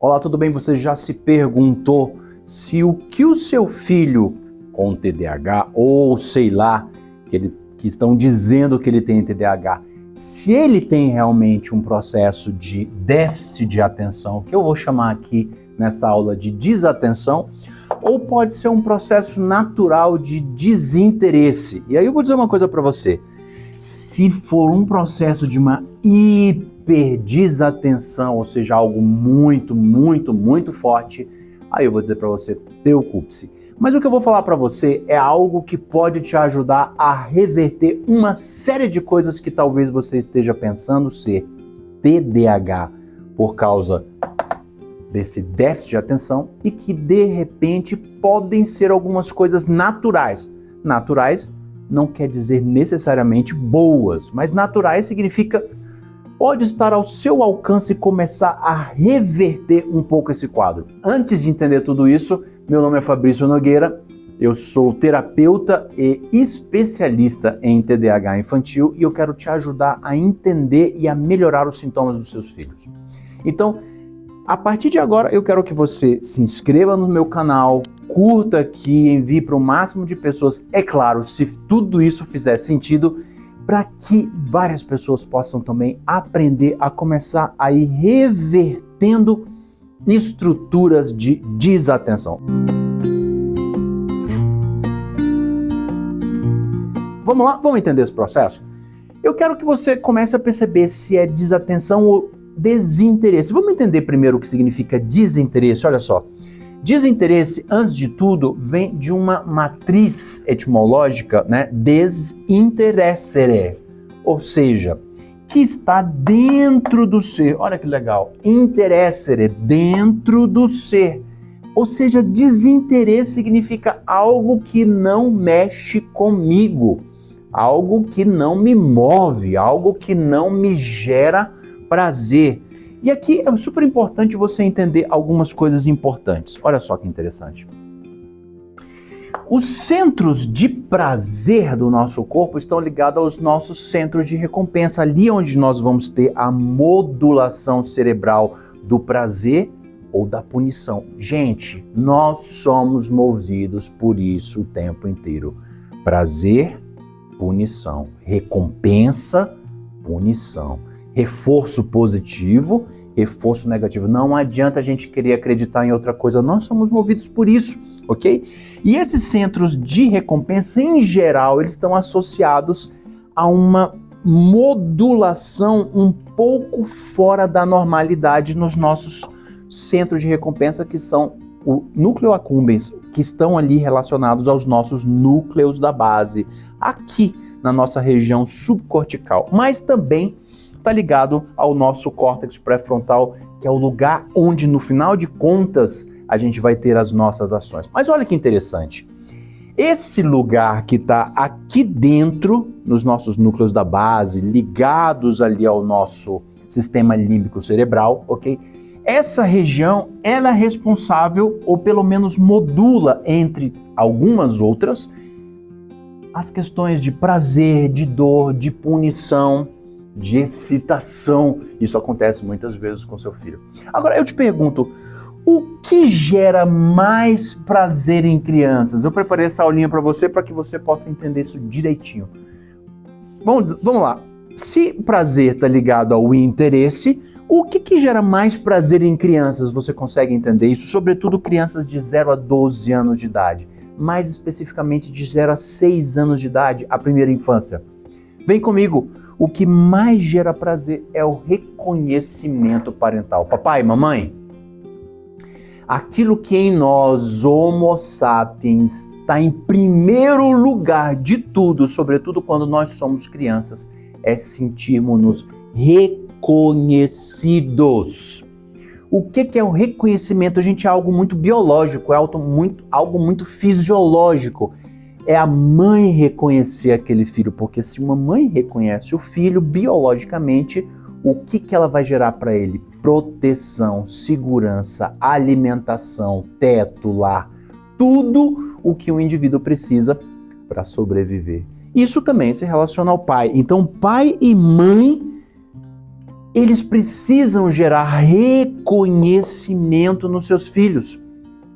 Olá, tudo bem? Você já se perguntou se o que o seu filho com TDAH, ou sei lá, que estão dizendo que ele tem TDAH, se ele tem realmente um processo de déficit de atenção, que eu vou chamar aqui nessa aula de desatenção, ou pode ser um processo natural de desinteresse. E aí eu vou dizer uma coisa para você. Se for um processo de uma hiperdesatenção, ou seja, algo muito forte, aí eu vou dizer para você, preocupe-se. Mas o que eu vou falar para você é algo que pode te ajudar a reverter uma série de coisas que talvez você esteja pensando ser TDAH por causa desse déficit de atenção e que de repente podem ser algumas coisas naturais. Naturais não quer dizer necessariamente boas, mas naturais significa pode estar ao seu alcance começar a reverter um pouco esse quadro. Antes de entender tudo isso, meu nome é Fabrício Nogueira, eu sou terapeuta e especialista em TDAH infantil e eu quero te ajudar a entender e a melhorar os sintomas dos seus filhos. Então, a partir de agora, eu quero que você se inscreva no meu canal, curta aqui, envie para o máximo de pessoas, é claro, se tudo isso fizer sentido, para que várias pessoas possam também aprender a começar a ir revertendo estruturas de desatenção. Vamos lá? Vamos entender esse processo? Eu quero que você comece a perceber se é desatenção ou desinteresse. Vamos entender primeiro o que significa desinteresse. Olha só, desinteresse, antes de tudo, vem de uma matriz etimológica, né? Desinteressere, ou seja, que está dentro do ser. Olha que legal. Interessere, dentro do ser. Ou seja, desinteresse significa algo que não mexe comigo, algo que não me move, algo que não me gera prazer. E aqui é super importante você entender algumas coisas importantes. Olha só que interessante. Os centros de prazer do nosso corpo estão ligados aos nossos centros de recompensa, ali onde nós vamos ter a modulação cerebral do prazer ou da punição. Gente, nós somos movidos por isso o tempo inteiro. Prazer, punição. Recompensa, punição. Reforço positivo, reforço negativo. Não adianta a gente querer acreditar em outra coisa. Nós somos movidos por isso, ok? E esses centros de recompensa, em geral, eles estão associados a uma modulação um pouco fora da normalidade nos nossos centros de recompensa, que são o núcleo accumbens, que estão ali relacionados aos nossos núcleos da base, aqui na nossa região subcortical, mas também está ligado ao nosso córtex pré-frontal, que é o lugar onde, no final de contas, a gente vai ter as nossas ações. Mas olha que interessante. Esse lugar que está aqui dentro, nos nossos núcleos da base, ligados ali ao nosso sistema límbico cerebral, ok? Essa região, ela é responsável, ou pelo menos modula, entre algumas outras, as questões de prazer, de dor, de punição, de excitação. Isso acontece muitas vezes com seu filho. Agora eu te pergunto, o que gera mais prazer em crianças? Eu preparei essa aulinha para você que você possa entender isso direitinho. Bom, vamos lá. Se prazer está ligado ao interesse, o que gera mais prazer em crianças? Você consegue entender isso? Sobretudo crianças de 0 a 12 anos de idade. Mais especificamente de 0 a 6 anos de idade, a primeira infância. Vem comigo. O que mais gera prazer é o reconhecimento parental. Papai, mamãe, aquilo que em nós, Homo sapiens, está em primeiro lugar de tudo, sobretudo quando nós somos crianças, é sentirmos-nos reconhecidos. O que é o reconhecimento? Gente, é algo muito biológico, é algo muito fisiológico. É a mãe reconhecer aquele filho, porque se uma mãe reconhece o filho, biologicamente, o que ela vai gerar para ele? Proteção, segurança, alimentação, teto, lar, tudo o que o indivíduo precisa para sobreviver. Isso também se relaciona ao pai. Então, pai e mãe eles precisam gerar reconhecimento nos seus filhos.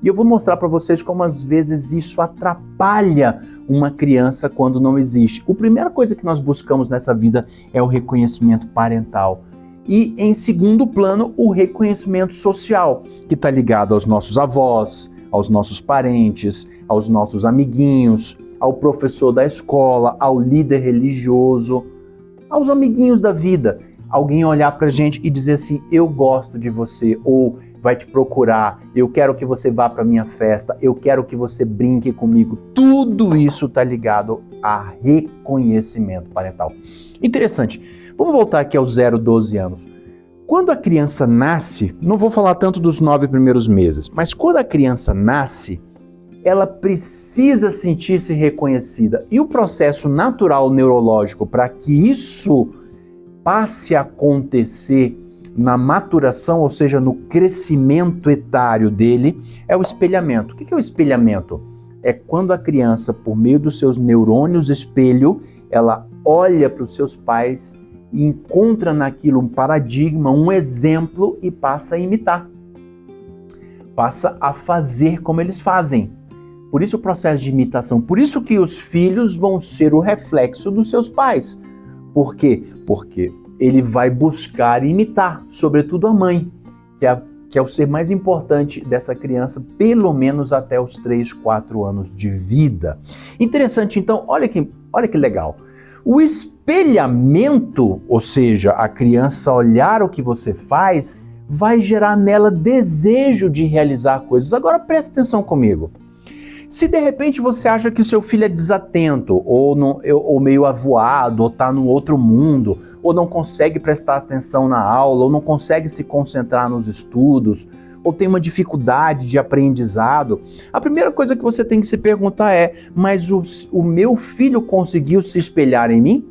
E eu vou mostrar para vocês como às vezes isso atrapalha uma criança quando não existe. A primeira coisa que nós buscamos nessa vida é o reconhecimento parental. E em segundo plano, o reconhecimento social, que está ligado aos nossos avós, aos nossos parentes, aos nossos amiguinhos, ao professor da escola, ao líder religioso, aos amiguinhos da vida. Alguém olhar pra gente e dizer assim, eu gosto de você, ou vai te procurar, eu quero que você vá pra minha festa, eu quero que você brinque comigo. Tudo isso tá ligado a reconhecimento parental. Interessante, vamos voltar aqui aos 0, 12 anos. Quando a criança nasce, não vou falar tanto dos 9 primeiros meses, mas quando a criança nasce, ela precisa sentir-se reconhecida. E o processo natural neurológico para que isso passe a acontecer na maturação, ou seja, no crescimento etário dele, é o espelhamento. O que é o espelhamento? É quando a criança, por meio dos seus neurônios espelho, ela olha para os seus pais e encontra naquilo um paradigma, um exemplo e passa a imitar. Passa a fazer como eles fazem. Por isso o processo de imitação. Por isso que os filhos vão ser o reflexo dos seus pais. Por quê? Porque ele vai buscar imitar, sobretudo a mãe, que é o ser mais importante dessa criança, pelo menos até os 3, 4 anos de vida. Interessante, então, olha que legal. O espelhamento, ou seja, a criança olhar o que você faz, vai gerar nela desejo de realizar coisas. Agora presta atenção comigo. Se de repente você acha que o seu filho é desatento, ou meio avoado, ou está num outro mundo, ou não consegue prestar atenção na aula, ou não consegue se concentrar nos estudos, ou tem uma dificuldade de aprendizado, a primeira coisa que você tem que se perguntar é, mas o meu filho conseguiu se espelhar em mim?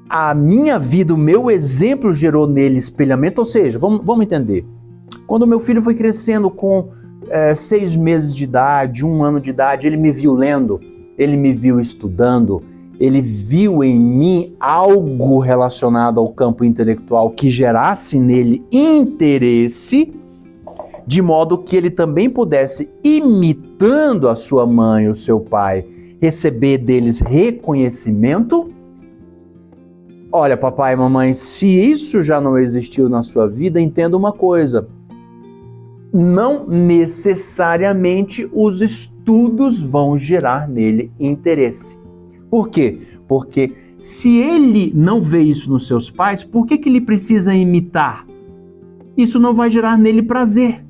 A minha vida, o meu exemplo gerou nele espelhamento? Ou seja, vamos entender. Quando o meu filho foi crescendo com 6 meses de idade, 1 ano de idade, ele me viu lendo, ele me viu estudando, ele viu em mim algo relacionado ao campo intelectual que gerasse nele interesse, de modo que ele também pudesse, imitando a sua mãe, o seu pai, receber deles reconhecimento. Olha, papai e mamãe, se isso já não existiu na sua vida, entenda uma coisa. Não necessariamente os estudos vão gerar nele interesse. Por quê? Porque se ele não vê isso nos seus pais, por que ele precisa imitar? Isso não vai gerar nele prazer.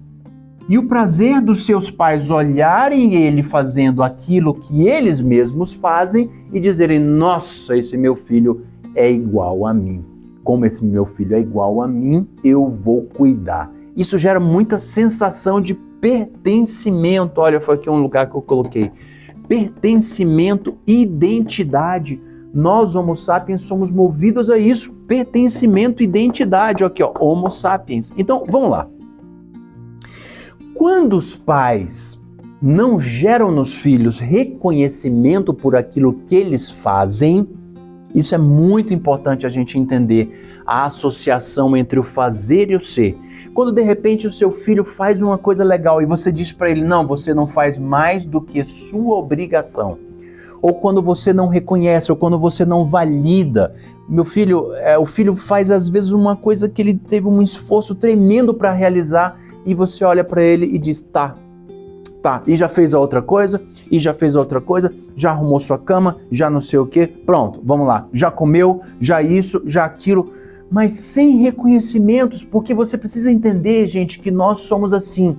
E o prazer dos seus pais olharem ele fazendo aquilo que eles mesmos fazem e dizerem, nossa, esse meu filho é igual a mim. Como esse meu filho é igual a mim, eu vou cuidar. Isso gera muita sensação de pertencimento. Olha, foi aqui um lugar que eu coloquei. Pertencimento, identidade. Nós, Homo sapiens, somos movidos a isso. Pertencimento, identidade. Aqui, ó, Homo sapiens. Então, vamos lá. Quando os pais não geram nos filhos reconhecimento por aquilo que eles fazem, isso é muito importante a gente entender a associação entre o fazer e o ser. Quando de repente o seu filho faz uma coisa legal e você diz para ele, não, você não faz mais do que sua obrigação. Ou quando você não reconhece, ou quando você não valida. Meu filho, o filho faz às vezes uma coisa que ele teve um esforço tremendo para realizar e você olha para ele e diz, tá, e já fez a outra coisa, já arrumou sua cama, já não sei o que, pronto, vamos lá, já comeu, já isso, já aquilo, mas sem reconhecimentos, porque você precisa entender, gente, que nós somos assim.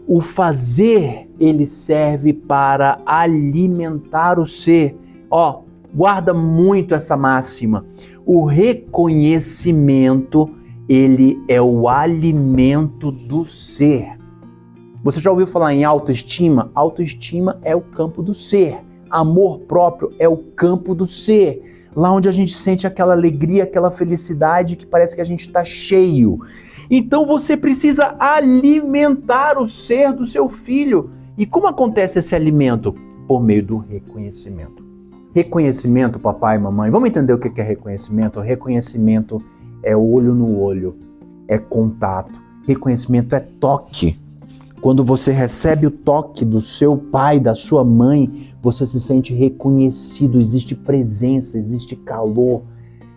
O fazer, ele serve para alimentar o ser. Ó, guarda muito essa máxima. O reconhecimento, ele é o alimento do ser. Você já ouviu falar em autoestima? Autoestima é o campo do ser. Amor próprio é o campo do ser. Lá onde a gente sente aquela alegria, aquela felicidade que parece que a gente está cheio. Então você precisa alimentar o ser do seu filho. E como acontece esse alimento? Por meio do reconhecimento. Reconhecimento, papai e mamãe. Vamos entender o que é reconhecimento? Reconhecimento é olho no olho, é contato. Reconhecimento é toque. Quando você recebe o toque do seu pai, da sua mãe, você se sente reconhecido, existe presença, existe calor,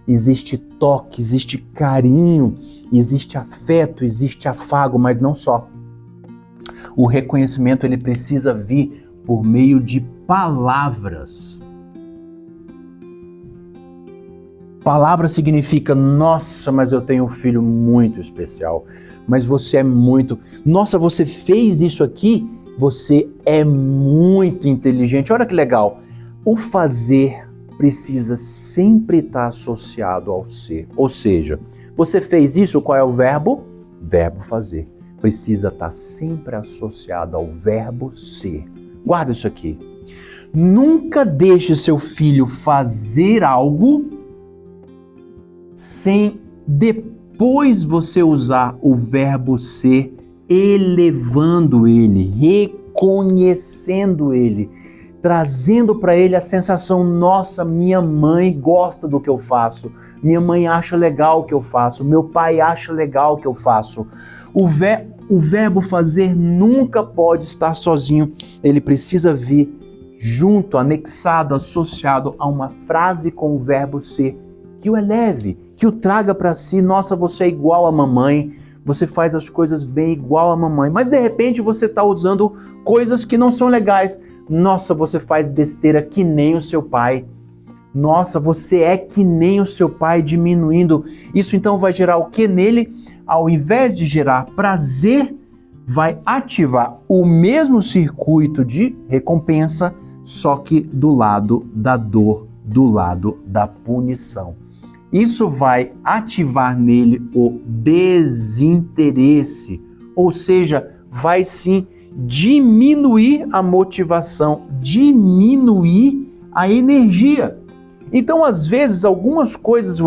existe toque, existe carinho, existe afeto, existe afago, mas não só. O reconhecimento ele precisa vir por meio de palavras. Palavra significa, nossa, mas eu tenho um filho muito especial, mas você é muito... Nossa, você fez isso aqui, você é muito inteligente. Olha que legal. O fazer precisa sempre estar associado ao ser. Ou seja, você fez isso, qual é o verbo? Verbo fazer. Precisa estar sempre associado ao verbo ser. Guarda isso aqui. Nunca deixe seu filho fazer algo sem depois você usar o verbo ser, elevando ele, reconhecendo ele, trazendo para ele a sensação, nossa, minha mãe gosta do que eu faço, minha mãe acha legal o que eu faço, meu pai acha legal o que eu faço. O verbo fazer nunca pode estar sozinho, ele precisa vir junto, anexado, associado a uma frase com o verbo ser, que o eleve, que o traga para si. Nossa, você é igual a mamãe, você faz as coisas bem igual a mamãe, mas de repente você está usando coisas que não são legais. Nossa, você faz besteira que nem o seu pai. Nossa, você é que nem o seu pai, diminuindo. Isso então vai gerar o que nele? Ao invés de gerar prazer, vai ativar o mesmo circuito de recompensa, só que do lado da dor, do lado da punição. Isso vai ativar nele o desinteresse, ou seja, vai sim diminuir a motivação, diminuir a energia. Então, às vezes, algumas coisas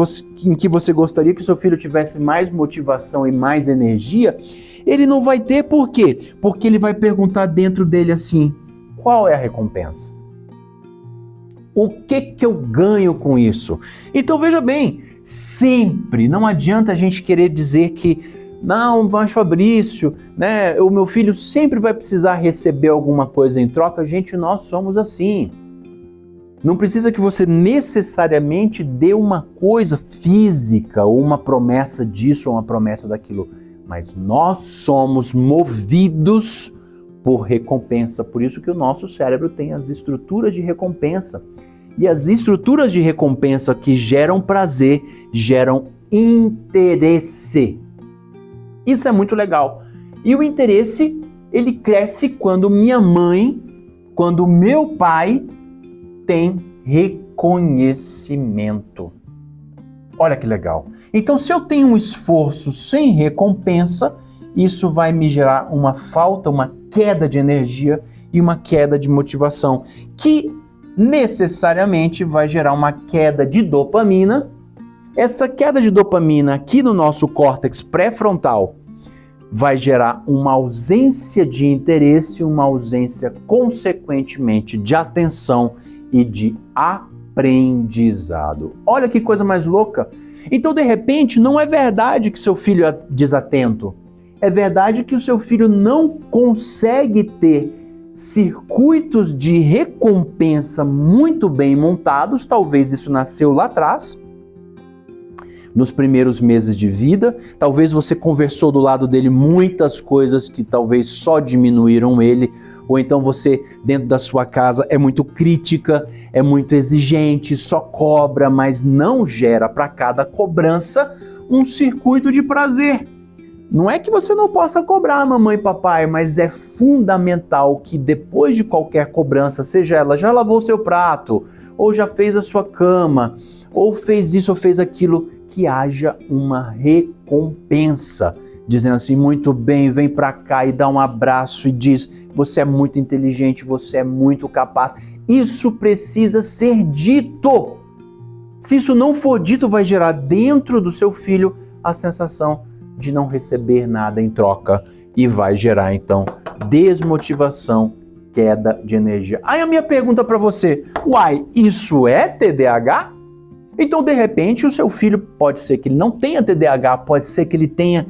em que você gostaria que o seu filho tivesse mais motivação e mais energia, ele não vai ter. Por quê? Porque ele vai perguntar dentro dele assim, qual é a recompensa? O que eu ganho com isso? Então veja bem, sempre, não adianta a gente querer dizer que não, mas Fabrício, né, o meu filho sempre vai precisar receber alguma coisa em troca. Gente, nós somos assim. Não precisa que você necessariamente dê uma coisa física, ou uma promessa disso, ou uma promessa daquilo, mas nós somos movidos por recompensa. Por isso que o nosso cérebro tem as estruturas de recompensa. E as estruturas de recompensa que geram prazer, geram interesse. Isso é muito legal. E o interesse, ele cresce quando minha mãe, quando meu pai tem reconhecimento. Olha que legal. Então, se eu tenho um esforço sem recompensa, isso vai me gerar uma falta, uma queda de energia e uma queda de motivação, que necessariamente vai gerar uma queda de dopamina. Essa queda de dopamina aqui no nosso córtex pré-frontal vai gerar uma ausência de interesse, uma ausência, consequentemente, de atenção e de aprendizado. Olha que coisa mais louca! Então, de repente, não é verdade que seu filho é desatento. É verdade que o seu filho não consegue ter circuitos de recompensa muito bem montados. Talvez isso nasceu lá atrás, nos primeiros meses de vida. Talvez você conversou do lado dele muitas coisas que talvez só diminuíram ele. Ou então você, dentro da sua casa, é muito crítica, é muito exigente, só cobra, mas não gera para cada cobrança um circuito de prazer. Não é que você não possa cobrar, mamãe e papai, mas é fundamental que depois de qualquer cobrança, seja ela já lavou seu prato, ou já fez a sua cama, ou fez isso ou fez aquilo, que haja uma recompensa. Dizendo assim, muito bem, vem pra cá e dá um abraço e diz, você é muito inteligente, você é muito capaz. Isso precisa ser dito. Se isso não for dito, vai gerar dentro do seu filho a sensação de não receber nada em troca e vai gerar, então, desmotivação, queda de energia. Aí a minha pergunta para você, uai, isso é TDAH? Então, de repente, o seu filho pode ser que ele não tenha TDAH, pode ser que ele tenha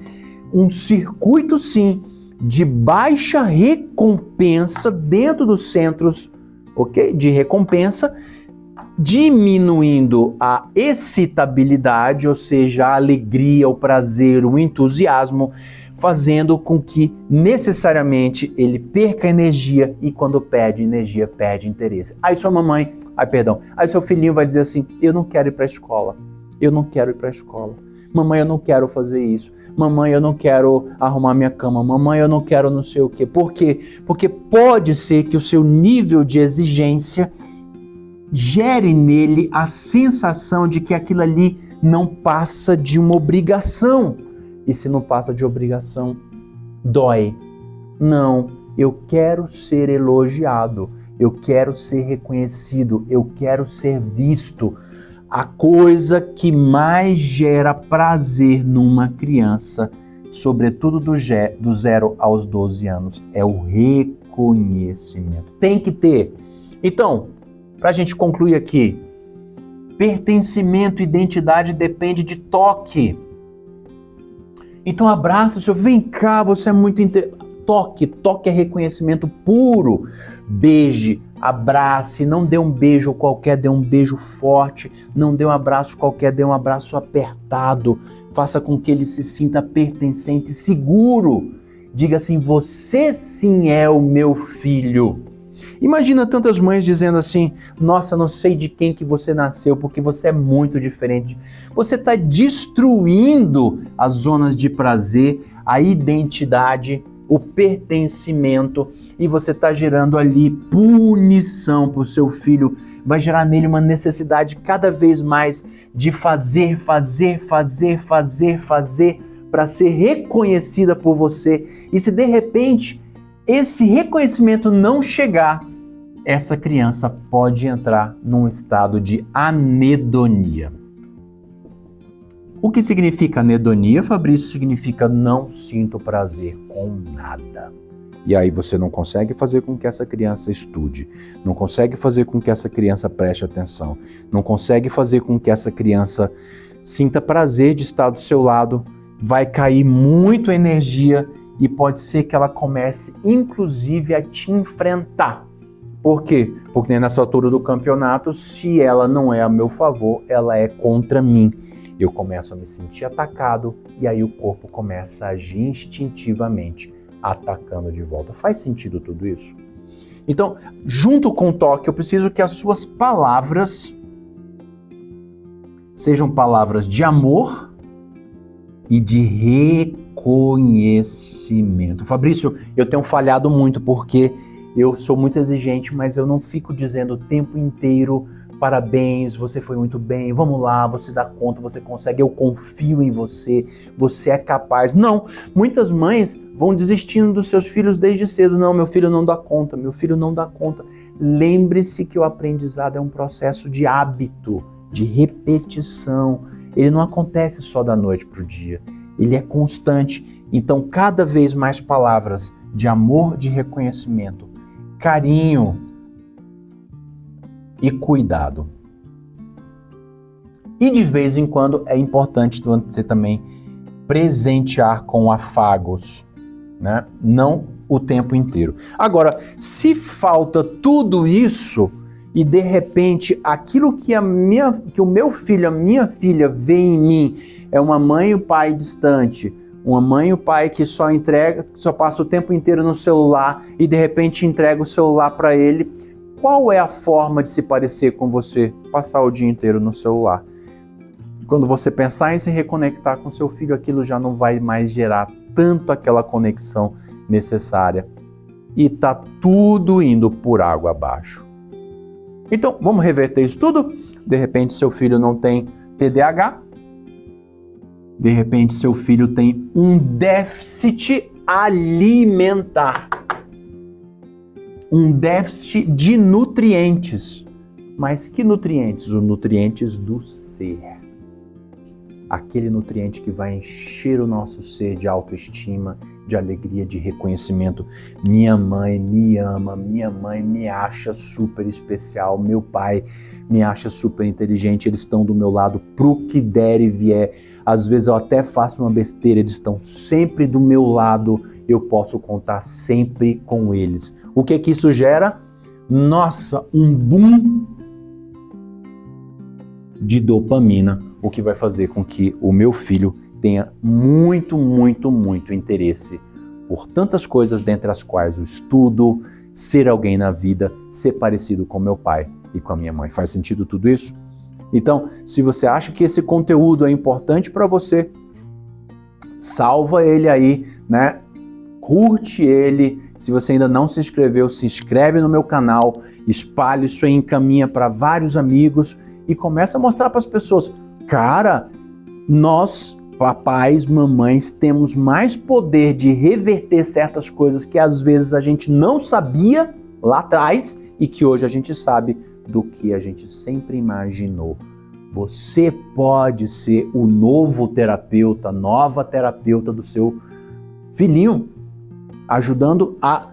um circuito, sim, de baixa recompensa dentro dos centros, ok? De recompensa, diminuindo a excitabilidade, ou seja, a alegria, o prazer, o entusiasmo, fazendo com que necessariamente ele perca energia, e quando perde energia, perde interesse. Aí aí seu filhinho vai dizer assim: eu não quero ir para a escola, eu não quero ir para a escola, mamãe, eu não quero fazer isso, mamãe, eu não quero arrumar minha cama, mamãe, eu não quero não sei o quê. Por quê? Porque pode ser que o seu nível de exigência gere nele a sensação de que aquilo ali não passa de uma obrigação. E se não passa de obrigação, dói. Não, eu quero ser elogiado, eu quero ser reconhecido, eu quero ser visto. A coisa que mais gera prazer numa criança, sobretudo do 0 aos 12 anos, é o reconhecimento. Tem que ter. Então, para a gente concluir aqui, pertencimento, identidade depende de toque. Então abraça o seu, vem cá, você é muito... Toque é reconhecimento puro. Beije, abrace, não dê um beijo qualquer, dê um beijo forte. Não dê um abraço qualquer, dê um abraço apertado. Faça com que ele se sinta pertencente, seguro. Diga assim: você sim é o meu filho. Imagina tantas mães dizendo assim: nossa, não sei de quem que você nasceu, porque você é muito diferente. Você está destruindo as zonas de prazer, a identidade, o pertencimento, e você está gerando ali punição para o seu filho. Vai gerar nele uma necessidade cada vez mais de fazer, para ser reconhecida por você. E se de repente esse reconhecimento não chegar, essa criança pode entrar num estado de anedonia. O que significa anedonia, Fabrício? Significa não sinto prazer com nada. E aí você não consegue fazer com que essa criança estude, não consegue fazer com que essa criança preste atenção, não consegue fazer com que essa criança sinta prazer de estar do seu lado, vai cair muito energia e pode ser que ela comece, inclusive, a te enfrentar. Por quê? Porque nessa altura do campeonato, se ela não é a meu favor, ela é contra mim. Eu começo a me sentir atacado e aí o corpo começa a agir instintivamente, atacando de volta. Faz sentido tudo isso? Então, junto com o toque, eu preciso que as suas palavras sejam palavras de amor e de reconhecimento. Fabrício, eu tenho falhado muito porque eu sou muito exigente, mas eu não fico dizendo o tempo inteiro: parabéns, você foi muito bem, vamos lá, você dá conta, você consegue, eu confio em você, você é capaz. Não, muitas mães vão desistindo dos seus filhos desde cedo. Não, meu filho não dá conta, meu filho não dá conta. Lembre-se que o aprendizado é um processo de hábito, de repetição. Ele não acontece só da noite para o dia, ele é constante. Então, cada vez mais palavras de amor, de reconhecimento, carinho e cuidado. E de vez em quando é importante você também presentear com afagos, né? Não o tempo inteiro. Agora, se falta tudo isso e de repente aquilo que o meu filho, a minha filha vê em mim é uma mãe e o pai distante, uma mãe e o pai que só passa o tempo inteiro no celular e de repente entrega o celular para ele, qual é a forma de se parecer com você? Passar o dia inteiro no celular. Quando você pensar em se reconectar com seu filho, aquilo já não vai mais gerar tanto aquela conexão necessária. E tá tudo indo por água abaixo. Então, vamos reverter isso tudo? De repente, seu filho não tem TDAH. De repente, seu filho tem um déficit alimentar. Um déficit de nutrientes. Mas que nutrientes? Os nutrientes do ser. Aquele nutriente que vai encher o nosso ser de autoestima, de alegria, de reconhecimento. Minha mãe me ama, minha mãe me acha super especial, meu pai me acha super inteligente, eles estão do meu lado pro que der e vier. Às vezes eu até faço uma besteira, eles estão sempre do meu lado, eu posso contar sempre com eles. O que que isso gera? Nossa, um boom de dopamina, o que vai fazer com que o meu filho tenha muito interesse por tantas coisas, dentre as quais o estudo, ser alguém na vida, ser parecido com meu pai e com a minha mãe. Faz sentido tudo isso? Então, se você acha que esse conteúdo é importante para você, salva ele aí, né? Curte ele. Se você ainda não se inscreveu, se inscreve no meu canal, espalhe isso aí, encaminha para vários amigos e começa a mostrar para as pessoas, cara, nós, papais, mamães, temos mais poder de reverter certas coisas que às vezes a gente não sabia lá atrás e que hoje a gente sabe do que a gente sempre imaginou. Você pode ser o novo terapeuta, nova terapeuta do seu filhinho, ajudando a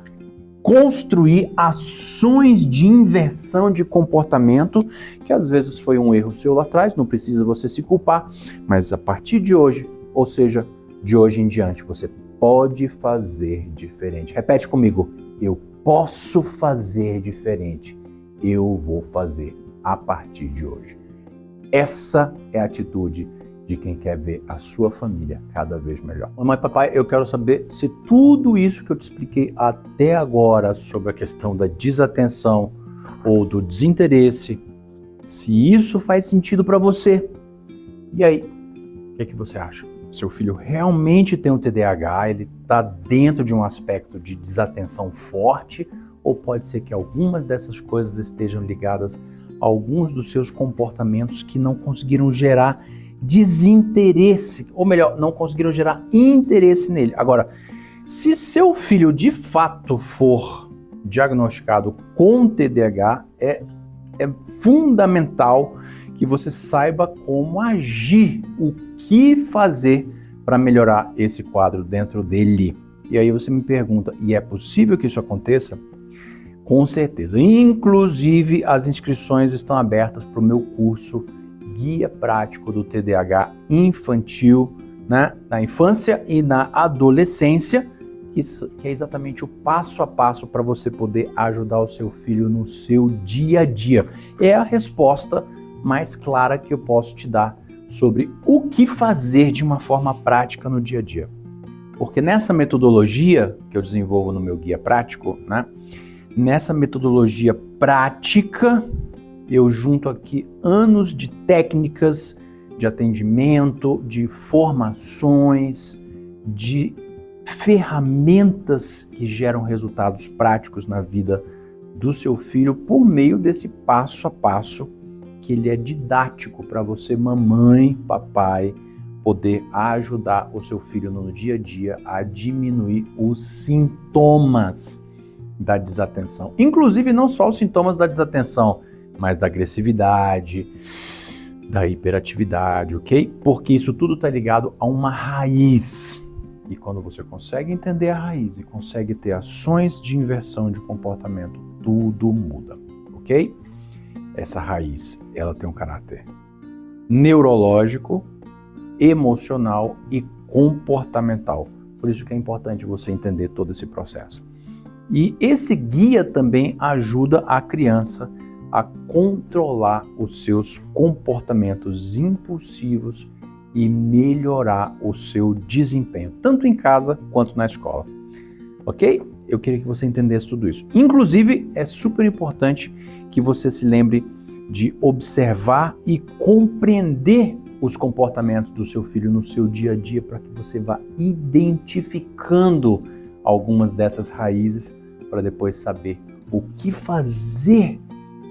construir ações de inversão de comportamento, que às vezes foi um erro seu lá atrás, não precisa você se culpar, mas a partir de hoje, ou seja, de hoje em diante, você pode fazer diferente. Repete comigo, eu posso fazer diferente, eu vou fazer a partir de hoje. Essa é a atitude de quem quer ver a sua família cada vez melhor. Mamãe e papai, eu quero saber se tudo isso que eu te expliquei até agora sobre a questão da desatenção ou do desinteresse, se isso faz sentido para você. E aí, o que você acha? Seu filho realmente tem um TDAH, ele está dentro de um aspecto de desatenção forte, ou pode ser que algumas dessas coisas estejam ligadas a alguns dos seus comportamentos que não conseguiram gerar desinteresse, ou melhor, não conseguiram gerar interesse nele. Agora, se seu filho de fato for diagnosticado com TDAH, é fundamental que você saiba como agir, o que fazer para melhorar esse quadro dentro dele. E aí você me pergunta, e é possível que isso aconteça? Com certeza. Inclusive, as inscrições estão abertas para o meu curso Guia Prático do TDAH Infantil, né? Na infância e na adolescência, que é exatamente o passo a passo para você poder ajudar o seu filho no seu dia a dia. É a resposta mais clara que eu posso te dar sobre o que fazer de uma forma prática no dia a dia. Porque nessa metodologia que eu desenvolvo no meu Guia Prático, né? Nessa metodologia prática, eu junto aqui anos de técnicas de atendimento, de formações, de ferramentas que geram resultados práticos na vida do seu filho por meio desse passo a passo que ele é didático para você, mamãe, papai, poder ajudar o seu filho no dia a dia a diminuir os sintomas da desatenção. Inclusive não só os sintomas da desatenção, mas da agressividade, da hiperatividade, ok? Porque isso tudo está ligado a uma raiz. E quando você consegue entender a raiz e consegue ter ações de inversão de comportamento, tudo muda, ok? Essa raiz, ela tem um caráter neurológico, emocional e comportamental. Por isso que é importante você entender todo esse processo. E esse guia também ajuda a criança a controlar os seus comportamentos impulsivos e melhorar o seu desempenho, tanto em casa quanto na escola. Ok? Eu queria que você entendesse tudo isso. Inclusive, é super importante que você se lembre de observar e compreender os comportamentos do seu filho no seu dia a dia para que você vá identificando algumas dessas raízes para depois saber o que fazer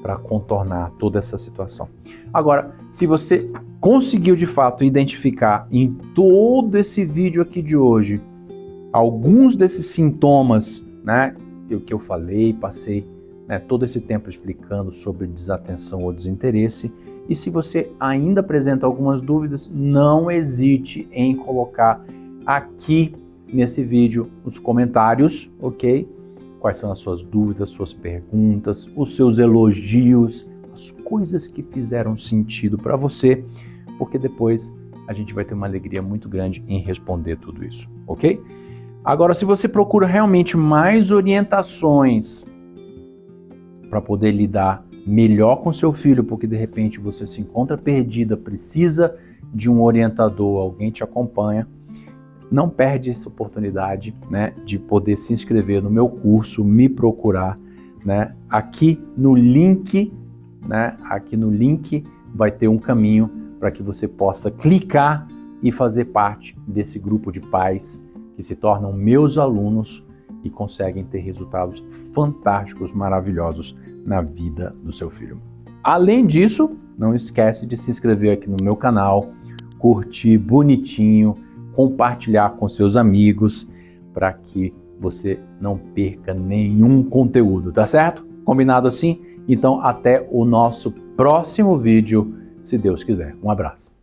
para contornar toda essa situação. Agora, se você conseguiu de fato identificar em todo esse vídeo aqui de hoje alguns desses sintomas, né, que eu falei, passei, né, todo esse tempo explicando sobre desatenção ou desinteresse, e se você ainda apresenta algumas dúvidas, não hesite em colocar aqui nesse vídeo os comentários, ok? Quais são as suas dúvidas, suas perguntas, os seus elogios, as coisas que fizeram sentido para você, porque depois a gente vai ter uma alegria muito grande em responder tudo isso, ok? Agora, se você procura realmente mais orientações para poder lidar melhor com seu filho, porque de repente você se encontra perdida, precisa de um orientador, alguém te acompanha, não perde essa oportunidade, né, de poder se inscrever no meu curso, me procurar, né? Aqui no link vai ter um caminho para que você possa clicar e fazer parte desse grupo de pais que se tornam meus alunos e conseguem ter resultados fantásticos, maravilhosos na vida do seu filho. Além disso, não esquece de se inscrever aqui no meu canal, curtir bonitinho, compartilhar com seus amigos para que você não perca nenhum conteúdo, tá certo? Combinado assim? Então até o nosso próximo vídeo, se Deus quiser. Um abraço.